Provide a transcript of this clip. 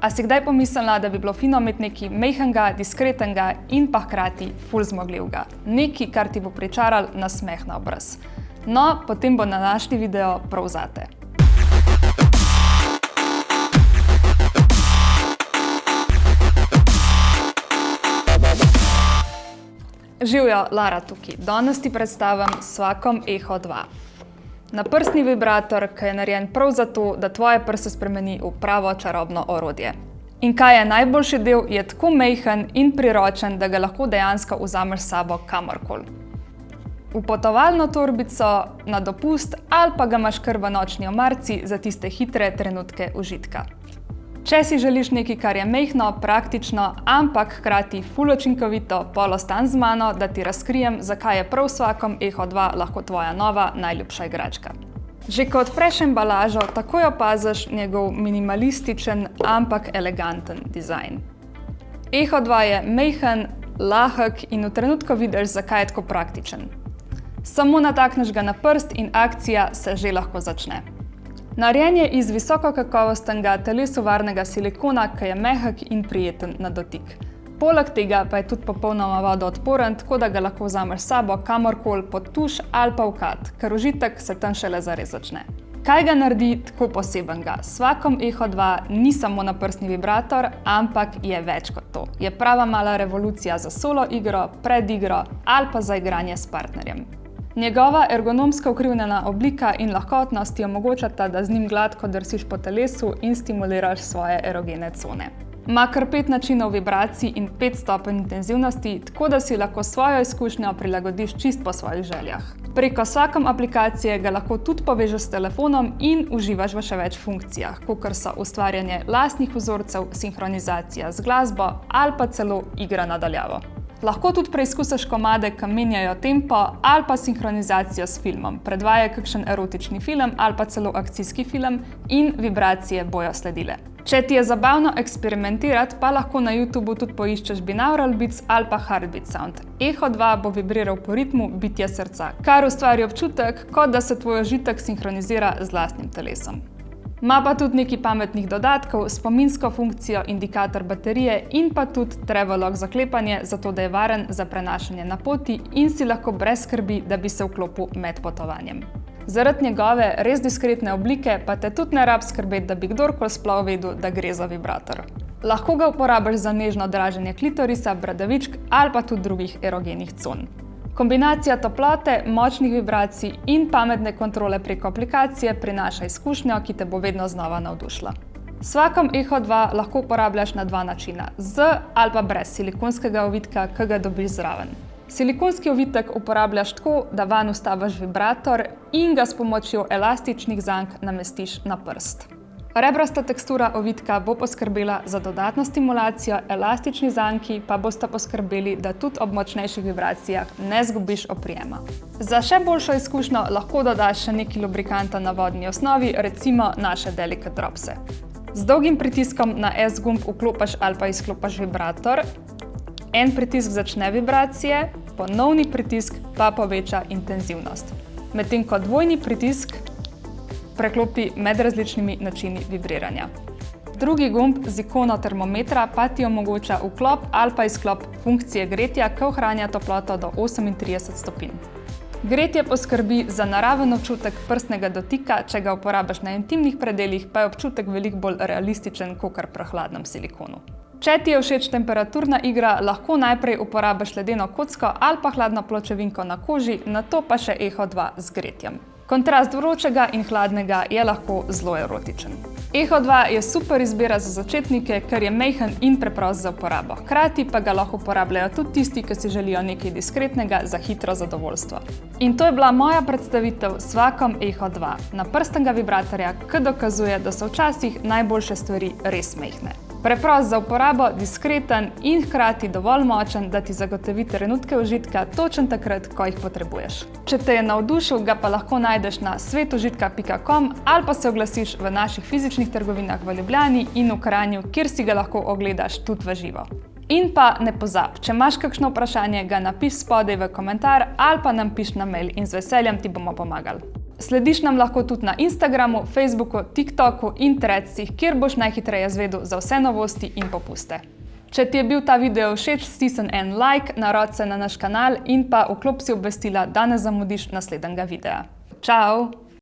A si kdaj pomislila, da bi bilo fino imeti nekaj mehkega, diskretnega in pa hkrati ful zmogljivega? Nekaj, kar ti bo pričaral nasmeh na obraz. No, potem bo na današnji video prav zate. Živjo, Lara tukaj. Danes ti predstavim Swacom Echo 2. Naprstni vibrator, ki je narejen prav zato, da tvoje prste spremeni v pravo čarobno orodje. In kaj je najboljši del, je tako majhen in priročen, da ga lahko dejansko vzameš s sabo kamorkoli. V potovalno torbico, na dopust ali pa ga imaš kar v nočni omarici za tiste hitre trenutke užitka. Če si želiš nekaj, kar je majhno, praktično, ampak hkrati ful učinkovito, pol ostan z mano, da ti razkrijem, zakaj je prav Swacom Echo 2 lahko tvoja nova najljubša igračka. Že ko odpreš embalažo, takoj opaziš njegov minimalističen, ampak eleganten dizajn. Echo 2 je majhen, lahek in v trenutku vidiš, zakaj je tako praktičen. Samo natakneš ga na prst in akcija se že lahko začne. Narejen je iz visokokakovostnega telesu varnega silikona, ki je mehek in prijeten na dotik. Poleg tega pa je tudi popolnoma vodoodporen, tako da ga lahko vzameš s sabo kamorkoli pod tuš ali pa v kad, ker užitek se tam šele zares začne. Kaj ga naredi tako posebenega? Swacom Echo 2 ni samo naprstni vibrator, ampak je več kot to. Je prava mala revolucija za solo igro, predigro ali pa za igranje s partnerjem. Njegova ergonomsko ukrivljena oblika in lahkotnost ti omogočata, da z njim gladko drsiš po telesu in stimuliraš svoje erogene cone. Ima kar 5 načinov vibracij in 5 stopenj intenzivnosti, tako da si lahko svojo izkušnjo prilagodiš čist po svojih željah. Preko Swacom aplikacije ga lahko tudi povežeš s telefonom in uživaš v še več funkcijah, kakor so ustvarjanje lastnih vzorcev, sinhronizacija z glasbo ali pa celo igra na daljavo. Lahko tudi preizkusiš komade, ki menjajo tempo ali pa sinhronizacijo s filmom, predvajaj kakšen erotični film ali pa celo akcijski film in vibracije bojo sledile. Če ti je zabavno eksperimentirati, pa lahko na YouTubeu tudi poiščeš binaural beats ali pa heartbeat sound. Echo 2 bo vibriral po ritmu bitja srca, kar ustvari občutek, kot da se tvoj užitek sinhronizira z lastnim telesom. Ima pa tudi nekaj pametnih dodatkov, spominsko funkcijo, indikator baterije in pa tudi travel-lock zaklepanje, zato da je varen za prenašanje na poti in si lahko brez skrbi, da bi se vklopil med potovanjem. Zaradi njegove res diskretne oblike pa te tudi ne rab skrbeti, da bi kdorkoli sploh vedel, da gre za vibrator. Lahko ga uporabiš za nežno draženje klitorisa, bradavičk ali pa tudi drugih erogenih con. Kombinacija toplote, močnih vibracij in pametne kontrole preko aplikacije prinaša izkušnjo, ki te bo vedno znova navdušila. Swacom Echo 2 lahko uporabljaš na 2 načina, z ali pa brez silikonskega ovitka, ki ga dobiš zraven. Silikonski ovitek uporabljaš tako, da vanj vstaviš vibrator in ga s pomočjo elastičnih zank namestiš na prst. Rebrasta tekstura ovitka bo poskrbela za dodatno stimulacijo, elastični zanki pa bosta poskrbeli, da tudi ob močnejših vibracijah ne zgubiš oprijema. Za še boljšo izkušnjo lahko dodaš še nekaj lubrikanta na vodni osnovi, recimo naše Delicate Dropse. Z dolgim pritiskom na S gumb vklopiš ali pa izklopiš vibrator, en pritisk začne vibracije, ponovni pritisk pa poveča intenzivnost. Medtem ko dvojni pritisk preklopi med različnimi načini vibriranja. Drugi gumb z ikono termometra pa ti omogoča vklop ali pa izklop funkcije gretja, ki ohranja toploto do 38 stopinj. Gretje poskrbi za naraven občutek prstnega dotika, če ga uporabiš na intimnih predelih, pa je občutek veliko bolj realističen kakor pri hladnem silikonu. Če ti je všeč temperaturna igra, lahko najprej uporabiš ledeno kocko ali pa hladno pločevinko na koži, nato pa še Echo 2 z gretjem. Kontrast vročega in hladnega je lahko zelo erotičen. Echo 2 je super izbira za začetnike, ker je majhen in preprost za uporabo. Hkrati pa ga lahko uporabljajo tudi tisti, ki si želijo nekaj diskretnega za hitro zadovoljstvo. In to je bila moja predstavitev Swacom Echo 2, naprstnega vibratorja, ki dokazuje, da so včasih najboljše stvari res majhne. Preprost za uporabo, diskreten in hkrati dovolj močen, da ti zagotovi trenutke užitka točno takrat, ko jih potrebuješ. Če te je navdušil, ga pa lahko najdeš na svetužitka.com ali pa se oglasiš v naših fizičnih trgovinah v Ljubljani in v Kranju, kjer si ga lahko ogledaš tudi v živo. In pa ne pozab, če imaš kakšno vprašanje, ga napiš spodaj v komentar ali pa nam piš na mail in z veseljem ti bomo pomagali. Slediš nam lahko tudi na Instagramu, Facebooku, TikToku in Threadsih, kjer boš najhitreje zvedel za vse novosti in popuste. Če ti je bil ta video všeč, stisni en like, narodi se na naš kanal in pa vklop si obvestila, da ne zamudiš naslednjega videa. Čau!